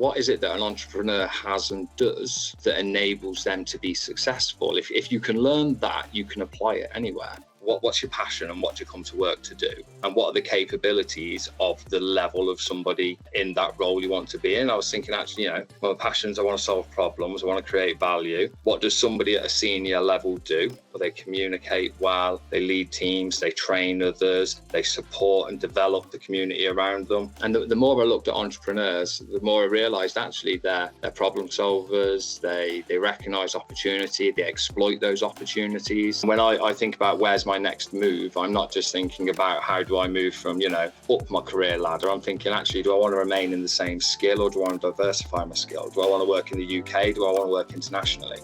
what is it that an entrepreneur has and does that enables them to be successful? If you can learn that, you can apply it anywhere. What's your passion and what do you come to work to do? And what are the capabilities of the level of somebody in that role you want to be in? I was thinking, actually, my passions, I want to solve problems, I want to create value. What does somebody at a senior level do? Well, they communicate well, they lead teams, they train others, they support and develop the community around them. And the more I looked at entrepreneurs, the more I realized actually they're problem solvers, they recognize opportunity, they exploit those opportunities. When I think about where's my next move, I'm not just thinking about how do I move from, up my career ladder. I'm thinking, actually, do I want to remain in the same skill or do I want to diversify my skill? Do I want to work in the UK? Do I want to work internationally?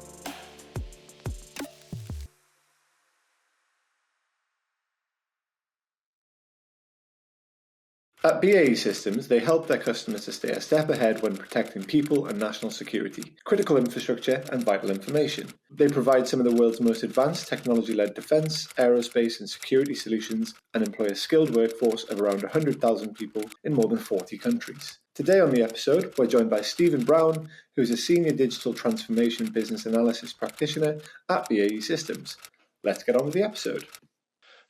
At BAE Systems, they help their customers to stay a step ahead when protecting people and national security, critical infrastructure and vital information. They provide some of the world's most advanced technology-led defence, aerospace and security solutions and employ a skilled workforce of around 100,000 people in more than 40 countries. Today on the episode, we're joined by Stephen Brown, who is a Senior Digital Transformation Business Analysis Practitioner at BAE Systems. Let's get on with the episode.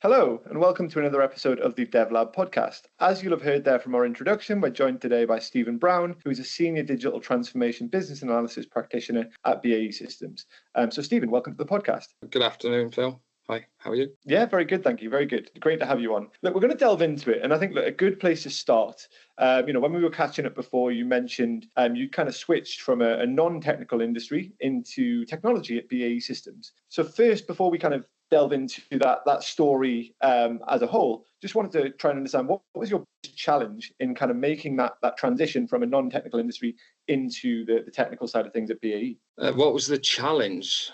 Hello, and welcome to another episode of the DevLab Podcast. As you'll have heard there from our introduction, we're joined today by Stephen Brown, who is a Senior Digital Transformation Business Analysis Practitioner at BAE Systems. So Stephen, welcome to the podcast. Good afternoon, Phil. Hi, how are you? Yeah, very good, thank you. Very good. Great to have you on. Look, we're going to delve into it, and I think a good place to start, when we were catching up before, you mentioned you kind of switched from a non-technical industry into technology at BAE Systems. So first, before we kind of delve into that story as a whole, just wanted to try and understand what was your challenge in kind of making that transition from a non-technical industry into the technical side of things at BAE? What was the challenge?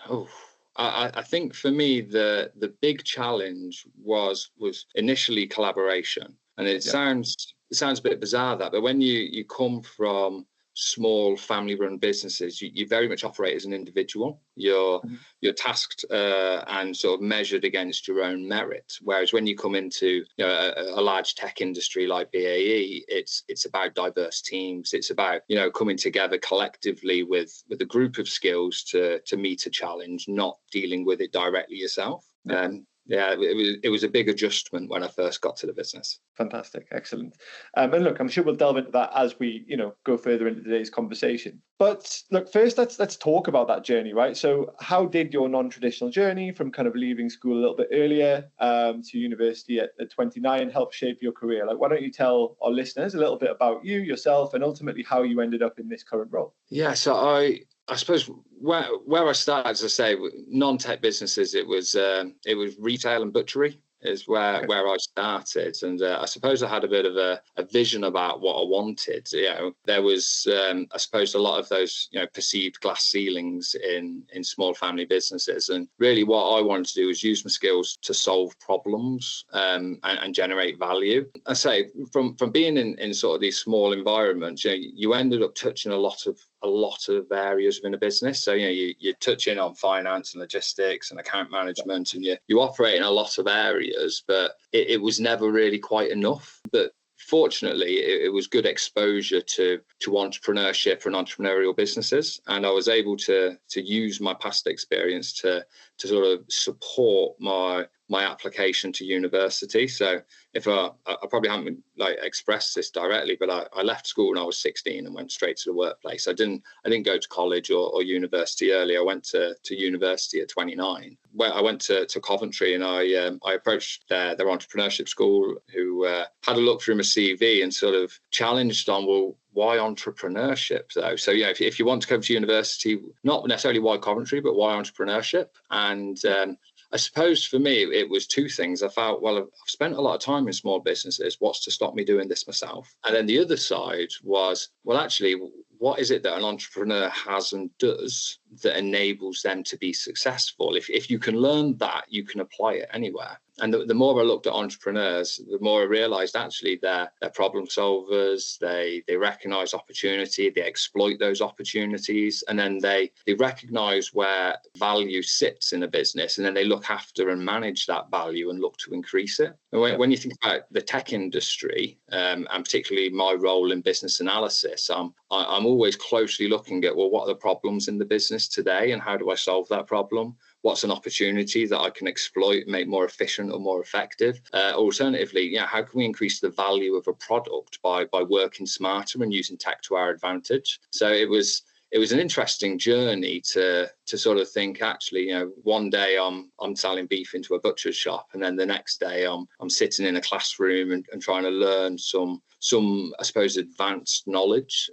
I think for me, the big challenge was initially collaboration. And it sounds a bit bizarre but when you come from small family-run businesses, you very much operate as an individual. You're tasked and sort of measured against your own merit. Whereas when you come into a large tech industry like BAE, it's about diverse teams. It's about coming together collectively with a group of skills to meet a challenge, not dealing with it directly yourself. It was a big adjustment when I first got to the business. Fantastic, excellent. And look, I'm sure we'll delve into that as we, go further into today's conversation. But look, first, let's talk about that journey, right? So, how did your non-traditional journey from kind of leaving school a little bit earlier to university at 29 help shape your career? Like, why don't you tell our listeners a little bit about you, yourself, and ultimately how you ended up in this current role? Yeah, so I suppose where I started, as I say, non-tech businesses, it was retail and butchery is where I started. And I suppose I had a bit of a vision about what I wanted. There was, I suppose, a lot of those, perceived glass ceilings in small family businesses. And really what I wanted to do was use my skills to solve problems and generate value. I say from being in sort of these small environments, you ended up touching a lot of areas within a business. So, you're touching on finance and logistics and account management, and you operate in a lot of areas, but it was never really quite enough. But fortunately, it was good exposure to entrepreneurship and entrepreneurial businesses. And I was able to use my past experience to sort of support my application to university. So if I probably haven't expressed this directly, but I left school when I was 16 and went straight to the workplace. I didn't go to college or university early. I went to university at 29. Where I went to Coventry, and I approached their entrepreneurship school, who had a look through my CV and sort of challenged on, well, why entrepreneurship though? So if you want to come to university, not necessarily why Coventry, but why entrepreneurship? And I suppose for me, it was two things. I felt, well, I've spent a lot of time in small businesses. What's to stop me doing this myself? And then the other side was, well, actually, what is it that an entrepreneur has and does that enables them to be successful. If you can learn that, you can apply it anywhere. And the more I looked at entrepreneurs, the more I realized actually they're problem solvers. They recognize opportunity, they exploit those opportunities, and then they recognize where value sits in a business, and then they look after and manage that value and look to increase it. And when you think about the tech industry, and particularly my role in business analysis, I'm always closely looking at, well, what are the problems in the business today and how do I solve that problem? What's an opportunity that I can exploit, make more efficient or more effective? Alternatively, how can we increase the value of a product by working smarter and using tech to our advantage? So it was an interesting journey to sort of think, actually, one day I'm selling beef into a butcher's shop, and then the next day I'm sitting in a classroom and trying to learn some I suppose advanced knowledge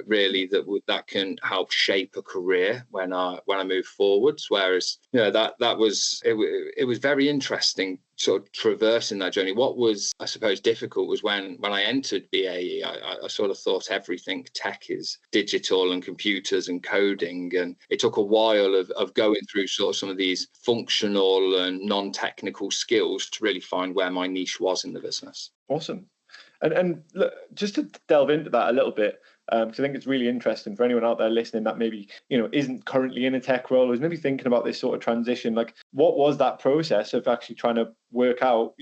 really that can help shape a career when I move forwards. Whereas that was very interesting, sort of traversing that journey. What was, I suppose, difficult was when I entered BAE, I sort of thought everything tech is digital and computers and coding, and it took a while of going through sort of some of these functional and non-technical skills to really find where my niche was in the business. Awesome. And look, just to delve into that a little bit, because I think it's really interesting for anyone out there listening that maybe isn't currently in a tech role, is maybe thinking about this sort of transition. Like, what was that process of actually trying to work out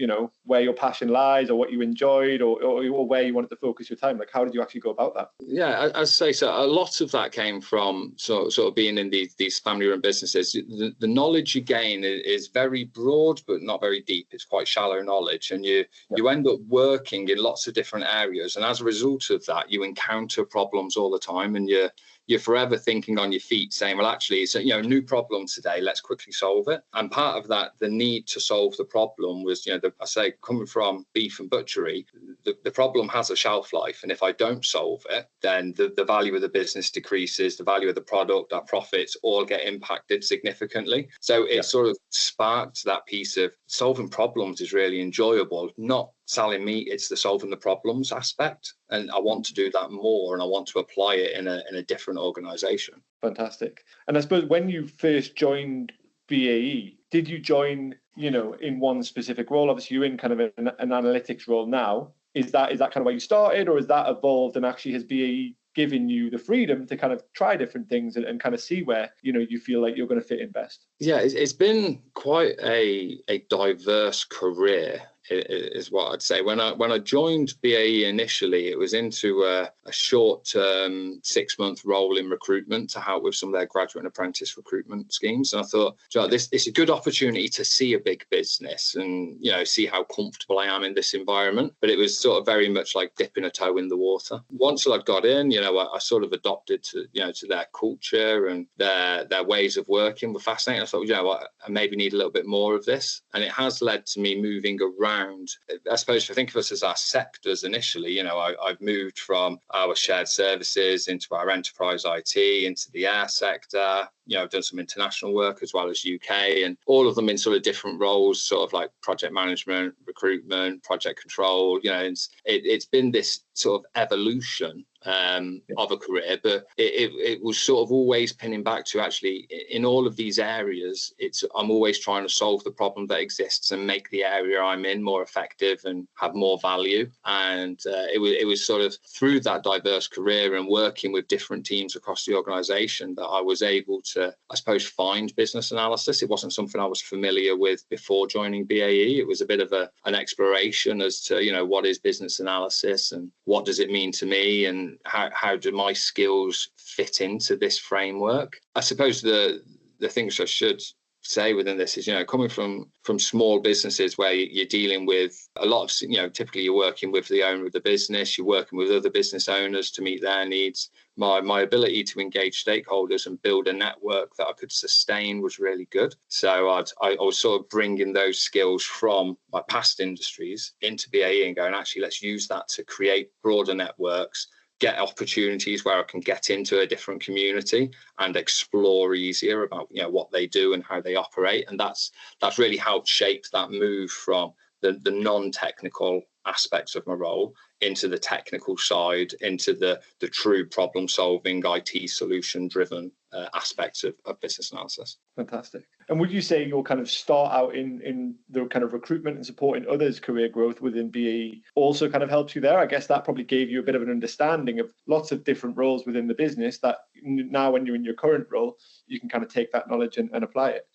where your passion lies, or what you enjoyed, or where you wanted to focus your time? Like, how did you actually go about that? Yeah, I'd say so. A lot of that came from sort of being in these family-run businesses. The knowledge you gain is very broad, but not very deep. It's quite shallow knowledge, and you end up working in lots of different areas. And as a result of that, you encounter problems all the time, and you're forever thinking on your feet, saying, well, actually, it's a new problem today, let's quickly solve it. And part of that, the need to solve the problem was, I say, coming from beef and butchery, the problem has a shelf life. And if I don't solve it, then the value of the business decreases, the value of the product, our profits all get impacted significantly. So it sort of sparked that piece of solving problems is really enjoyable, not selling meat, it's the solving the problems aspect. And I want to do that more, and I want to apply it in a different organization. Fantastic. And I suppose when you first joined BAE, did you join, in one specific role? Obviously, you're in kind of an analytics role now. Is that kind of where you started, or has that evolved, and actually has BAE given you the freedom to kind of try different things and kind of see where you feel like you're going to fit in best? Yeah, it's been quite a diverse career, is what I'd say. When I joined BAE initially, it was into a short-term 6-month role in recruitment to help with some of their graduate and apprentice recruitment schemes. And I thought, this is a good opportunity to see a big business and see how comfortable I am in this environment. But it was sort of very much like dipping a toe in the water. Once I got in, I sort of adopted to their culture, and their ways of working were fascinating. I thought, I maybe need a little bit more of this. And it has led to me moving around. I suppose if I think of us as our sectors initially, I've moved from our shared services into our enterprise IT, into the air sector. I've done some international work as well as UK, and all of them in sort of different roles, sort of like project management, recruitment, project control. It's been this sort of evolution of a career, but it was sort of always pinning back to, actually, in all of these areas, I'm always trying to solve the problem that exists and make the area I'm in more effective and have more value. And it was sort of through that diverse career and working with different teams across the organisation that I was able to, I suppose, find business analysis. It wasn't something I was familiar with before joining BAE. It was a bit of an exploration as to, what is business analysis and what does it mean to me, and how do my skills fit into this framework. I suppose the things I should say within this is, coming from small businesses where you're dealing with a lot of, typically you're working with the owner of the business, you're working with other business owners to meet their needs. My ability to engage stakeholders and build a network that I could sustain was really good. So I was sort of bringing those skills from my past industries into BAE and going, actually, let's use that to create broader networks, get opportunities where I can get into a different community and explore easier about what they do and how they operate. And that's really helped shape that move from the non-technical aspects of my role into the technical side, into the true problem solving, IT solution driven aspects of business analysis. Fantastic. And would you say your kind of start out in the kind of recruitment and supporting others' career growth within BAE also kind of helps you there? I guess that probably gave you a bit of an understanding of lots of different roles within the business that now when you're in your current role, you can kind of take that knowledge and apply it.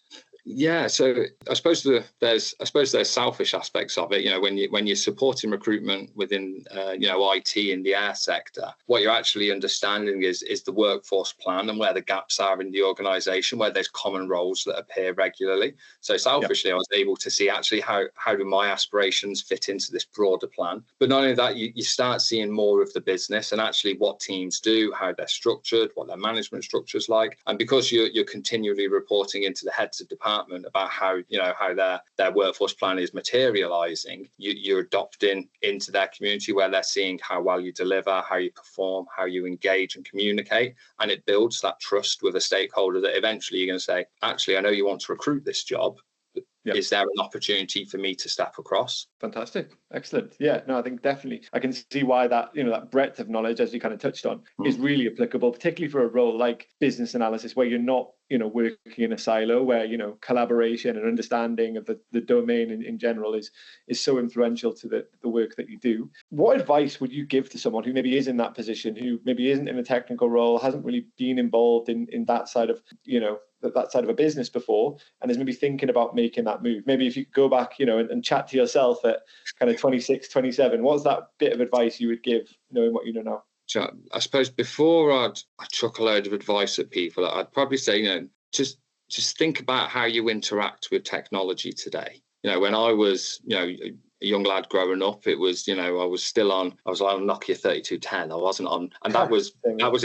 Yeah, so I suppose there's selfish aspects of it. You know, when you're supporting recruitment within IT in the air sector, what you're actually understanding is the workforce plan and where the gaps are in the organisation, where there's common roles that appear regularly. So selfishly, I was able to see actually how do my aspirations fit into this broader plan. But not only that, you start seeing more of the business and actually what teams do, how they're structured, what their management structure is like, and because you're continually reporting into the heads of department about how their workforce plan is materializing, you're adopting into their community where they're seeing how well you deliver, how you perform, how you engage and communicate, and it builds that trust with a stakeholder that eventually you're going to say, actually, I know you want to recruit this job. Yep. Is there an opportunity for me to step across? Fantastic. Excellent. Yeah, no, I think definitely I can see why that breadth of knowledge, as you kind of touched on, is really applicable, particularly for a role like business analysis, where you're not, working in a silo, where, collaboration and understanding of the domain in general is so influential to the work that you do. What advice would you give to someone who maybe is in that position, who maybe isn't in a technical role, hasn't really been involved in that side of, that side of a business before, and is maybe thinking about making that move? Maybe if you go back, and chat to yourself at kind of 26, 27, what's that bit of advice you would give, knowing what you know now? I suppose before I chuck a load of advice at people, I'd probably say, just think about how you interact with technology today. When I was, a young lad growing up, it was, I was on Nokia 3210. I wasn't on, and that was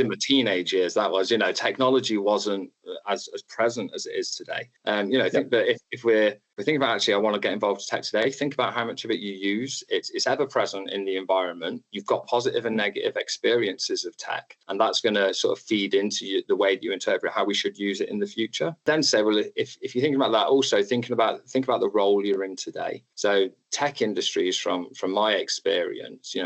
in my teenage years. That was, technology wasn't as present as it is today. I think that if we're thinking about actually, I want to get involved in tech today, think about how much of it you use. It's ever present in the environment. You've got positive and negative experiences of tech, and that's going to sort of feed into the way that you interpret how we should use it in the future. Then say, well, if you think about that, also think about the role you're in today. So tech industries, from my experience,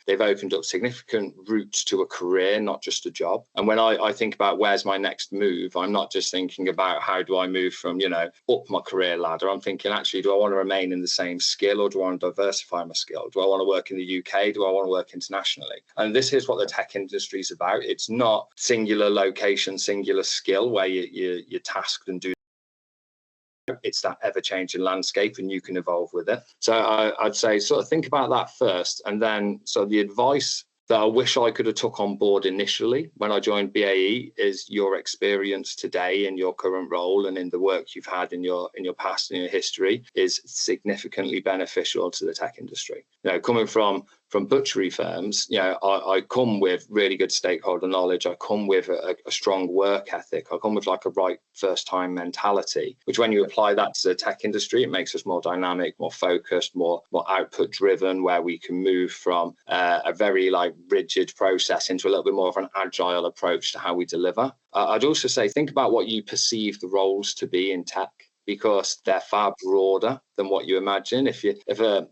they've opened up significant routes to a career, not just a job. And when I think about where's my next move, I'm not just thinking about how do I move from, up my career ladder. I'm thinking, actually, do I want to remain in the same skill, or do I want to diversify my skill? Do I want to work in the UK? Do I want to work internationally? And this is what the tech industry is about. It's not singular location, singular skill where you're tasked and do. It's that ever-changing landscape, and you can evolve with it. So I'd say sort of think about that first, and then so the advice that I wish I could have took on board initially when I joined BAE is your experience today in your current role and in the work you've had in your past and your history is significantly beneficial to the tech industry. Coming from butchery firms, I come with really good stakeholder knowledge. I come with a strong work ethic. I come with like a right first time mentality, which when you apply that to the tech industry, it makes us more dynamic, more focused, more output driven, where we can move from a very rigid process into a little bit more of an agile approach to how we deliver. I'd also say, think about what you perceive the roles to be in tech, because they're far broader than what you imagine. If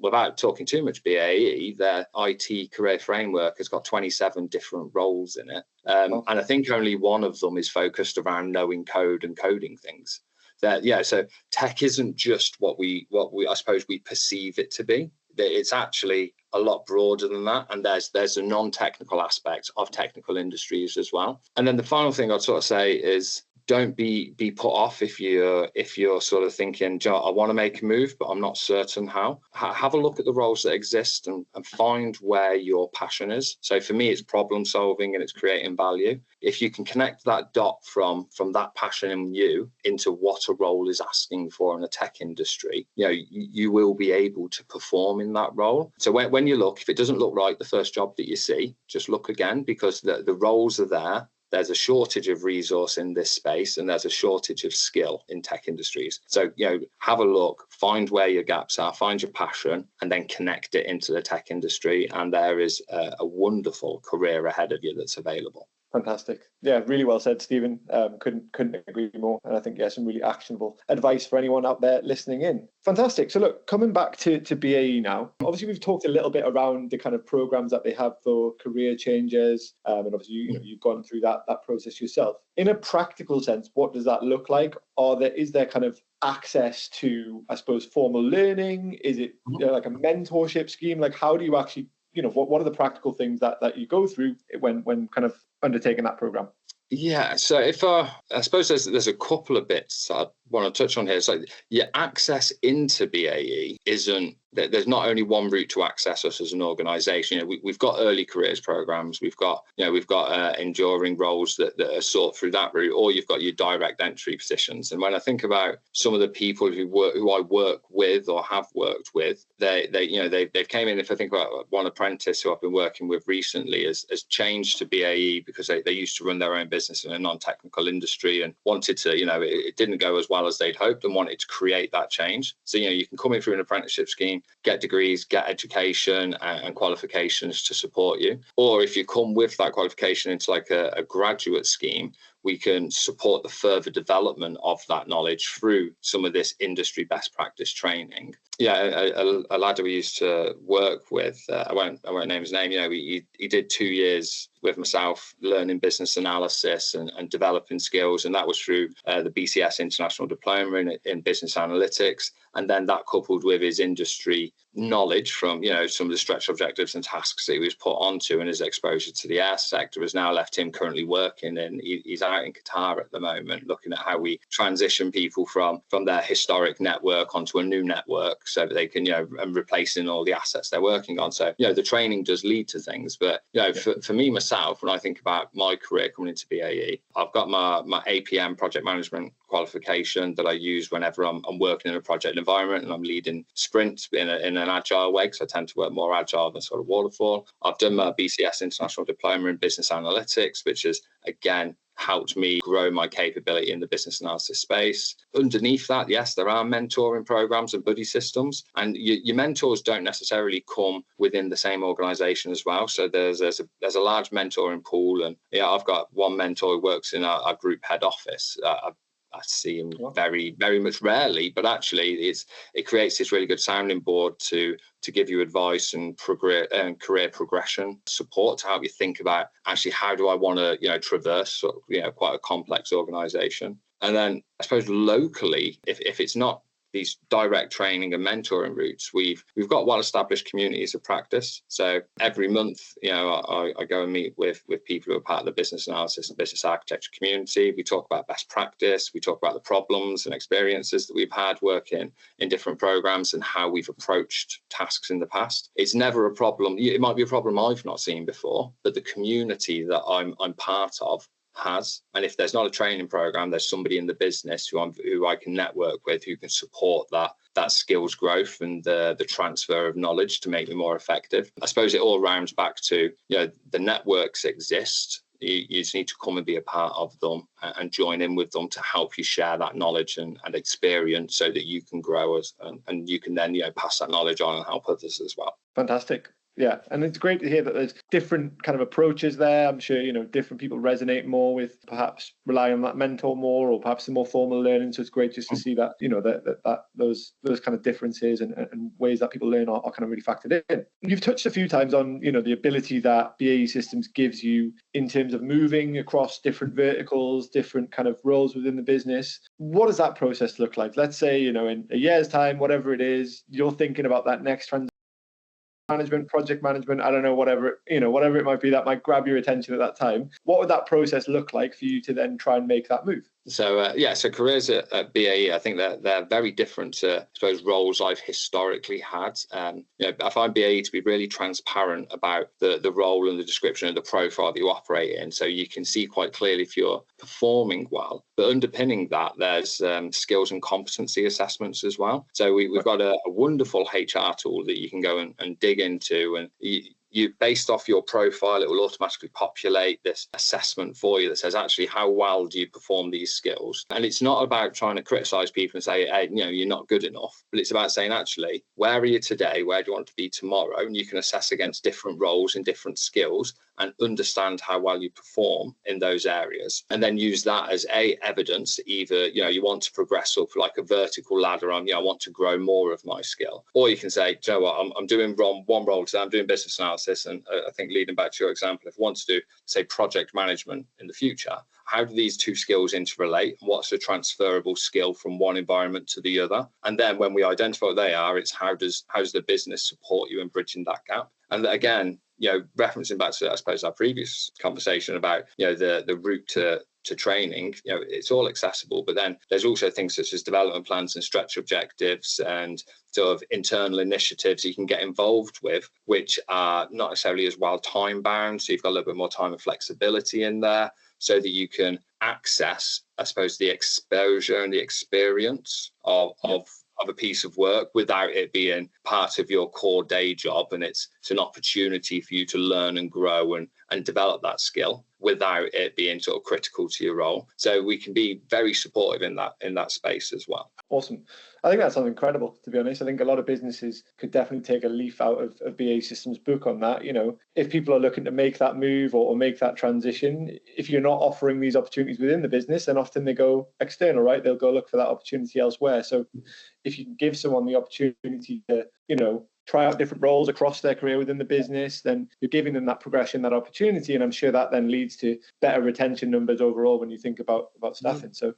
without talking too much, BAE, their IT career framework has got 27 different roles in it. And I think only one of them is focused around knowing code and coding things. So tech isn't just what we I suppose we perceive it to be. It's actually a lot broader than that, and there's a non-technical aspect of technical industries as well. And then the final thing I'd sort of say is, don't be put off if you're sort of thinking, I want to make a move, but I'm not certain how. Have a look at the roles that exist and find where your passion is. So for me, it's problem solving and it's creating value. If you can connect that dot from that passion in you into what a role is asking for in a tech industry, you will be able to perform in that role. So when you look, if it doesn't look right the first job that you see, just look again, because the roles are there. There's a shortage of resource in this space, and there's a shortage of skill in tech industries. So, have a look, find where your gaps are, find your passion, and then connect it into the tech industry. And there is a wonderful career ahead of you that's available. Fantastic. Yeah, really well said, Stephen. Couldn't agree more. And I think, some really actionable advice for anyone out there listening in. Fantastic. So look, coming back to BAE now, obviously we've talked a little bit around the kind of programs that they have for career changes. And obviously, you've gone through that process yourself. In a practical sense, what does that look like? Is there kind of access to, I suppose, formal learning? Is it like a mentorship scheme? Like, how do you actually, what are the practical things that you go through when kind of undertaking that program? Yeah, so if I suppose there's a couple of bits I want to touch on here. So your access into BAE there's not only one route to access us as an organisation. We've got early careers programs, we've got enduring roles that are sought through that route, or you've got your direct entry positions. And when I think about some of the people who I work with or have worked with, they've came in. If I think about one apprentice who I've been working with recently has changed to BAE because they used to run their own business in a non-technical industry and wanted to, it didn't go as well as they'd hoped and wanted to create that change. So, you can come in through an apprenticeship scheme, get degrees, get education and qualifications to support you. Or if you come with that qualification into like a graduate scheme, we can support the further development of that knowledge through some of this industry best practice training. Yeah, a lad we used to work with, I won't name his name, he did 2 years with myself learning business analysis and developing skills. And that was through the BCS International Diploma in Business Analytics. And then that coupled with his industry knowledge from, some of the stretch objectives and tasks that he was put onto, and his exposure to the air sector has now left him currently working. And he's out in Qatar at the moment, looking at how we transition people from their historic network onto a new network so that they can, and replacing all the assets they're working on. So, the training does lead to things. But, for me, myself, when I think about my career coming into BAE, I've got my APM project management qualification that I use whenever I'm working in a project environment and I'm leading sprints in an agile way, because I tend to work more agile than sort of waterfall. I've done my BCS International Diploma in Business Analytics, which has, again, helped me grow my capability in the business analysis space. Underneath that, yes, there are mentoring programs and buddy systems, and your mentors don't necessarily come within the same organization as well. So there's a large mentoring pool, and I've got one mentor who works in our group head office. I see him very, very much rarely, but actually it creates this really good sounding board to give you advice and career progression support to help you think about actually how do I want to traverse quite a complex organization. And then I suppose locally, if it's not these direct training and mentoring routes, we've got well-established communities of practice. So every month, I go and meet with people who are part of the business analysis and business architecture community. We talk about best practice. We talk about the problems and experiences that we've had working in different programs and how we've approached tasks in the past. It's never a problem. It might be a problem I've not seen before, but the community that I'm part of has. And if there's not a training program, there's somebody in the business who I can network with, who can support that skills growth and the transfer of knowledge to make me more effective. I suppose it all rounds back to, the networks exist. You just need to come and be a part of them and join in with them to help you share that knowledge and experience so that you can grow and you can then pass that knowledge on and help others as well. Fantastic. Yeah, and it's great to hear that there's different kind of approaches there. I'm sure, different people resonate more with perhaps relying on that mentor more, or perhaps the more formal learning. So it's great just to see that, that those kind of differences and ways that people learn are kind of really factored in. You've touched a few times on, the ability that BAE Systems gives you in terms of moving across different verticals, different kind of roles within the business. What does that process look like? Let's say, in a year's time, whatever it is, you're thinking about that next transition. Management, project management, I don't know, whatever it might be that might grab your attention at that time. What would that process look like for you to then try and make that move? So careers at BAE, I think they're very different to, I suppose, roles I've historically had. I find BAE to be really transparent about the role and the description of the profile that you operate in, so you can see quite clearly if you're performing well. But underpinning that, there's skills and competency assessments as well. So we've got a wonderful HR tool that you can go and dig into, and you based off your profile, it will automatically populate this assessment for you that says actually how well do you perform these skills. And it's not about trying to criticize people and say, hey, you're not good enough, but it's about saying actually, where are you today? Where do you want to be tomorrow? And you can assess against different roles and different skills and understand how well you perform in those areas, and then use that as evidence. Either, you want to progress up like a vertical ladder on, I want to grow more of my skill, or you can say, do you know what, I'm doing one role today, I'm doing business analysis, and I think leading back to your example, if I want to do, say, project management in the future, how do these two skills interrelate? What's the transferable skill from one environment to the other? And then when we identify what they are, it's how's the business support you in bridging that gap? And again, referencing back to, I suppose, our previous conversation about, the route to training, it's all accessible, but then there's also things such as development plans and stretch objectives and sort of internal initiatives you can get involved with, which are not necessarily as well time bound. So you've got a little bit more time and flexibility in there, so that you can access, I suppose, the exposure and the experience of a piece of work without it being part of your core day job. And it's an opportunity for you to learn and grow and develop that skill without it being sort of critical to your role. So we can be very supportive in that space as well. Awesome. I think that sounds incredible, to be honest. I think a lot of businesses could definitely take a leaf out of BAE Systems' book on that. If people are looking to make that move or make that transition, if you're not offering these opportunities within the business, then often they go external, right? They'll go look for that opportunity elsewhere. So if you give someone the opportunity to, try out different roles across their career within the business, then you're giving them that progression, that opportunity. And I'm sure that then leads to better retention numbers overall when you think about staffing. So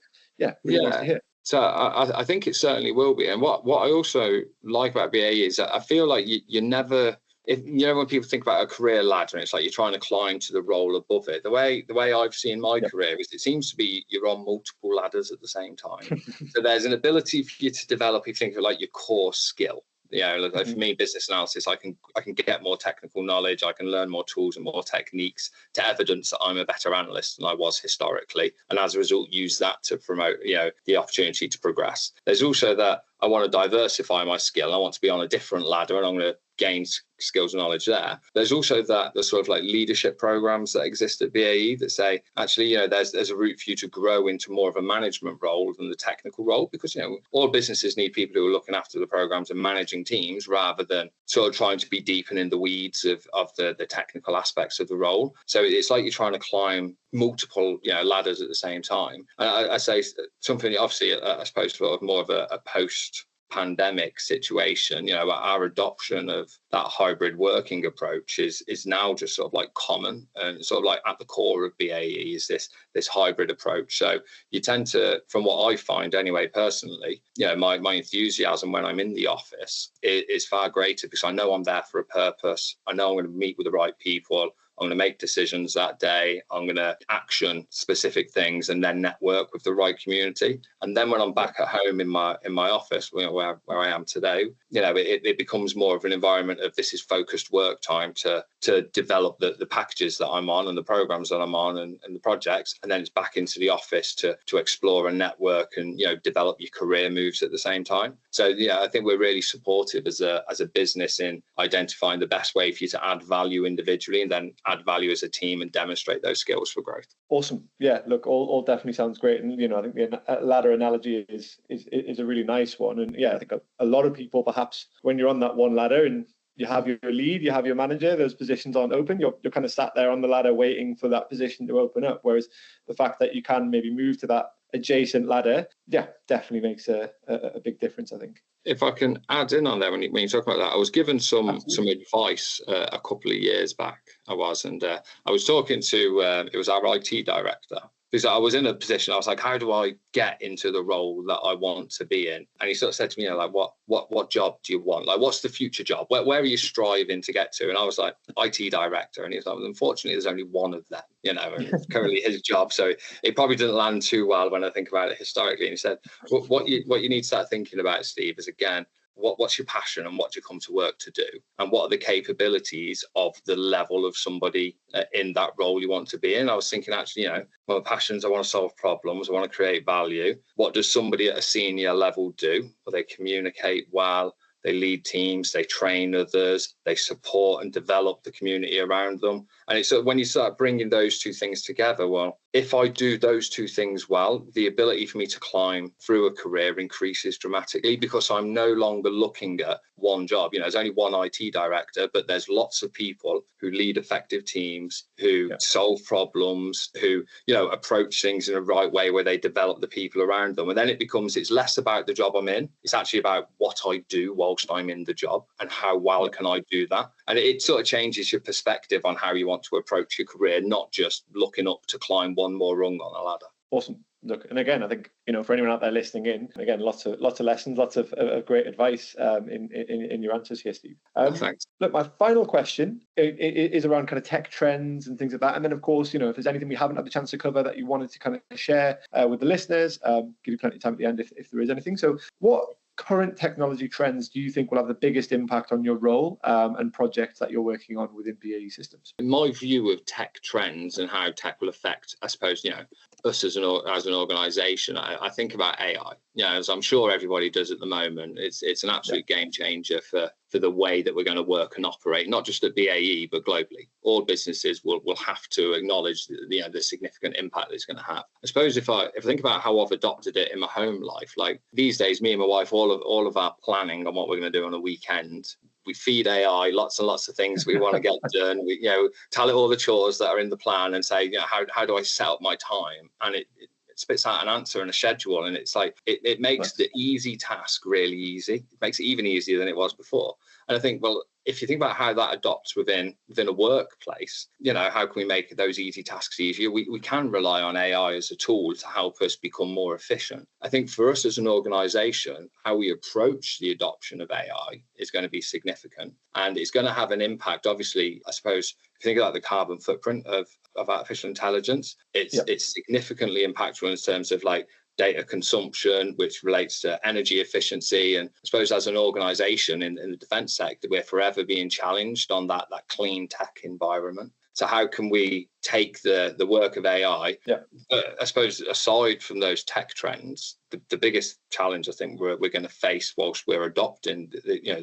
really nice to hear. So I think it certainly will be. And what I also like about BAE is that I feel like you never, when people think about a career ladder, and it's like you're trying to climb to the role above it. The way I've seen my career is it seems to be you're on multiple ladders at the same time. So there's an ability for you to develop, if you think of like your core skill. Like for me, business analysis, I can get more technical knowledge, I can learn more tools and more techniques to evidence that I'm a better analyst than I was historically, and as a result use that to promote the opportunity to progress. There's also that I want to diversify my skill. I want to be on a different ladder, and I'm going to gain skills and knowledge there. There's also the sort of like leadership programs that exist at BAE that say, actually, there's a route for you to grow into more of a management role than the technical role, because, all businesses need people who are looking after the programs and managing teams rather than sort of trying to be deep and in the weeds of the technical aspects of the role. So it's like you're trying to climb multiple ladders at the same time. And I say something, obviously, I suppose, sort of more of a post-pandemic situation. Our adoption of that hybrid working approach is now just sort of like common, and sort of like at the core of BAE is this hybrid approach. So you tend to, from what I find anyway personally, my enthusiasm when I'm in the office is far greater, because I know I'm there for a purpose. I know I'm going to meet with the right people. I'm going to make decisions that day. I'm going to action specific things and then network with the right community. And then when I'm back at home in my office, where I am today, it becomes more of an environment of this is focused work time to develop the packages that I'm on and the programs that I'm on and the projects. And then it's back into the office to explore and network and develop your career moves at the same time. So I think we're really supportive as a business in identifying the best way for you to add value individually and then add value as a team and demonstrate those skills for growth. Awesome. Yeah, look, all definitely sounds great. And, I think the ladder analogy is a really nice one. And I think a lot of people, perhaps when you're on that one ladder and you have your lead, you have your manager, those positions aren't open, you're kind of sat there on the ladder waiting for that position to open up. Whereas the fact that you can maybe move to that adjacent ladder, definitely makes a big difference, I think. If I can add in on there, when you talk about that, I was given some advice a couple of years back. I was talking to, it was our IT director, because I was in a position, I was like, how do I get into the role that I want to be in? And he sort of said to me, like, what job do you want? Like, what's the future job? Where are you striving to get to? And I was like, IT director. And he was like, well, unfortunately, there's only one of them, and it's currently his job. So it probably didn't land too well when I think about it historically. And he said, what you need to start thinking about, Steve, is, again, what's your passion and what do you come to work to do? And what are the capabilities of the level of somebody in that role you want to be in? I was thinking, actually, my passions, I want to solve problems, I want to create value. What does somebody at a senior level do? Well, they communicate well, they lead teams, they train others, they support and develop the community around them. And it's when you start bringing those two things together, well, if I do those two things well, the ability for me to climb through a career increases dramatically, because I'm no longer looking at one job. There's only one IT director, but there's lots of people who lead effective teams, who solve problems, who, approach things in a right way where they develop the people around them. And then it's less about the job I'm in. It's actually about what I do whilst I'm in the job and how well can I do that. And it sort of changes your perspective on how you want to approach your career, not just looking up to climb one more rung on the ladder. Awesome. Look, and again, I think, for anyone out there listening in, again, lots of lessons, lots of great advice in your answers here, Steve. Thanks. Look, my final question is around kind of tech trends and things like that. And then, of course, if there's anything we haven't had the chance to cover that you wanted to kind of share with the listeners, give you plenty of time at the end if there is anything. So what current technology trends do you think will have the biggest impact on your role and projects that you're working on within BAE Systems? My view of tech trends and how tech will affect, I suppose, us as an organisation, I think about AI. As I'm sure everybody does at the moment, it's an absolute game changer for the way that we're going to work and operate, not just at BAE, but globally. All businesses will have to acknowledge the significant impact that it's going to have. I suppose if I think about how I've adopted it in my home life, like these days, me and my wife, all of our planning on what we're going to do on a weekend, we feed AI lots and lots of things we want to get done. We, tell it all the chores that are in the plan and say, how do I set up my time? And it spits out an answer and a schedule. And it's like, it makes the easy task really easy. It makes it even easier than it was before. And I think, well, if you think about how that adopts within a workplace, how can we make those easy tasks easier? We can rely on AI as a tool to help us become more efficient. I think for us as an organization, how we approach the adoption of AI is going to be significant, and it's going to have an impact. Obviously, I suppose if you think about the carbon footprint of artificial intelligence, it's significantly impactful in terms of like data consumption, which relates to energy efficiency. And I suppose as an organization in the defense sector, we're forever being challenged on that clean tech environment. So how can we take the work of AI? I suppose aside from those tech trends, the biggest challenge I think we're going to face whilst we're adopting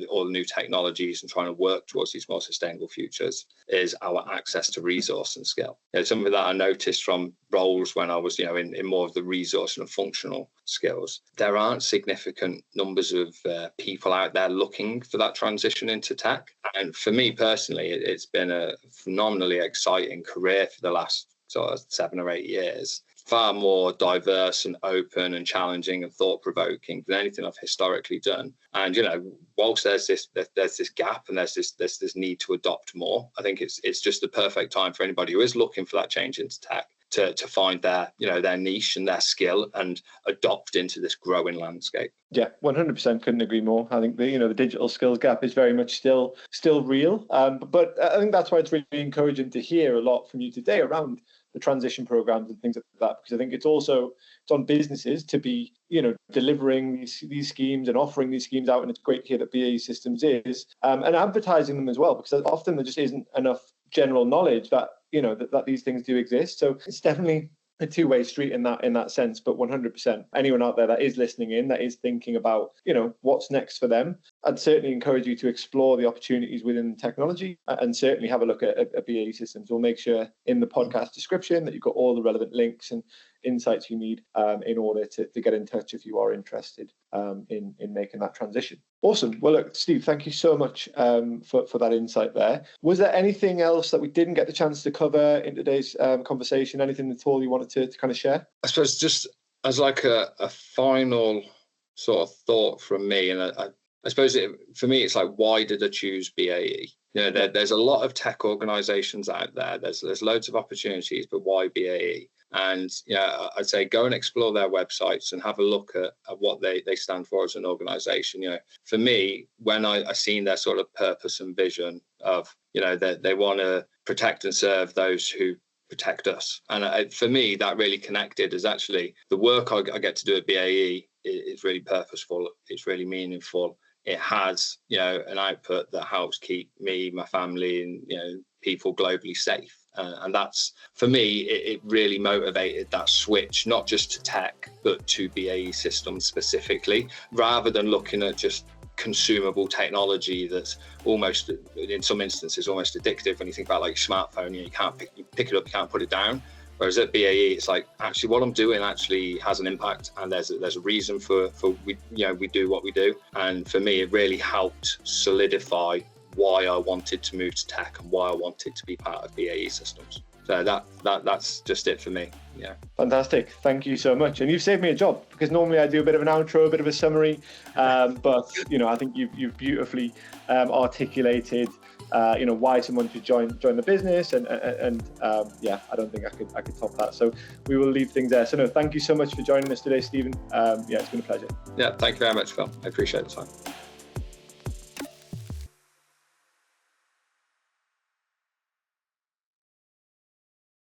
all the new technologies and trying to work towards these more sustainable futures is our access to resource and skill. Something that I noticed from roles when I was in more of the resource and functional skills, there aren't significant numbers of people out there looking for that transition into tech. And for me personally, it's been a phenomenally exciting career for the last sort of 7 or 8 years. Far more diverse and open and challenging and thought-provoking than anything I've historically done. And whilst there's this gap and there's this need to adopt more, I think it's just the perfect time for anybody who is looking for that change into tech to find their niche and their skill and adopt into this growing landscape. Yeah, 100% couldn't agree more. I think the digital skills gap is very much still real. But I think that's why it's really encouraging to hear a lot from you today around the transition programs and things like that, because I think it's on businesses to be delivering these schemes and offering these schemes out, and it's great to hear that BAE Systems is and advertising them as well, because often there just isn't enough general knowledge that that these things do exist. So it's definitely a two-way street in that sense. But 100%, anyone out there that is listening in, that is thinking about what's next for them, I'd certainly encourage you to explore the opportunities within technology and certainly have a look at BAE Systems. We'll make sure in the podcast description that you've got all the relevant links and insights you need in order to get in touch if you are interested in making that transition. Awesome. Well, look, Steve, thank you so much for that insight there. Was there anything else that we didn't get the chance to cover in today's conversation? Anything at all you wanted to kind of share? I suppose just as like a final sort of thought from me, and I suppose for me, it's like, why did I choose BAE? There's a lot of tech organizations out there. There's loads of opportunities, but why BAE? And I'd say go and explore their websites and have a look at what they stand for as an organization. For me, when I seen their sort of purpose and vision of, that they want to protect and serve those who protect us. And for me, that really connected as actually the work I get to do at BAE is really purposeful. It's really meaningful. It has, an output that helps keep me, my family, and, people globally safe. And that's, for me, it really motivated that switch, not just to tech, but to BAE Systems specifically, rather than looking at just consumable technology that's almost, in some instances, almost addictive. When you think about like your smartphone, you can't pick it up, you can't put it down. Whereas at BAE, it's like, actually what I'm doing actually has an impact, and there's a reason for we do what we do. And for me, it really helped solidify why I wanted to move to tech and why I wanted to be part of BAE Systems. So that's just it for me. Yeah. Fantastic. Thank you so much. And you've saved me a job, because normally I do a bit of an outro, a bit of a summary. But I think you've beautifully articulated why someone should join the business, and I don't think I could top that. So we will leave things there. So no, thank you so much for joining us today, Stephen. It's been a pleasure. Yeah, thank you very much, Phil. I appreciate the time.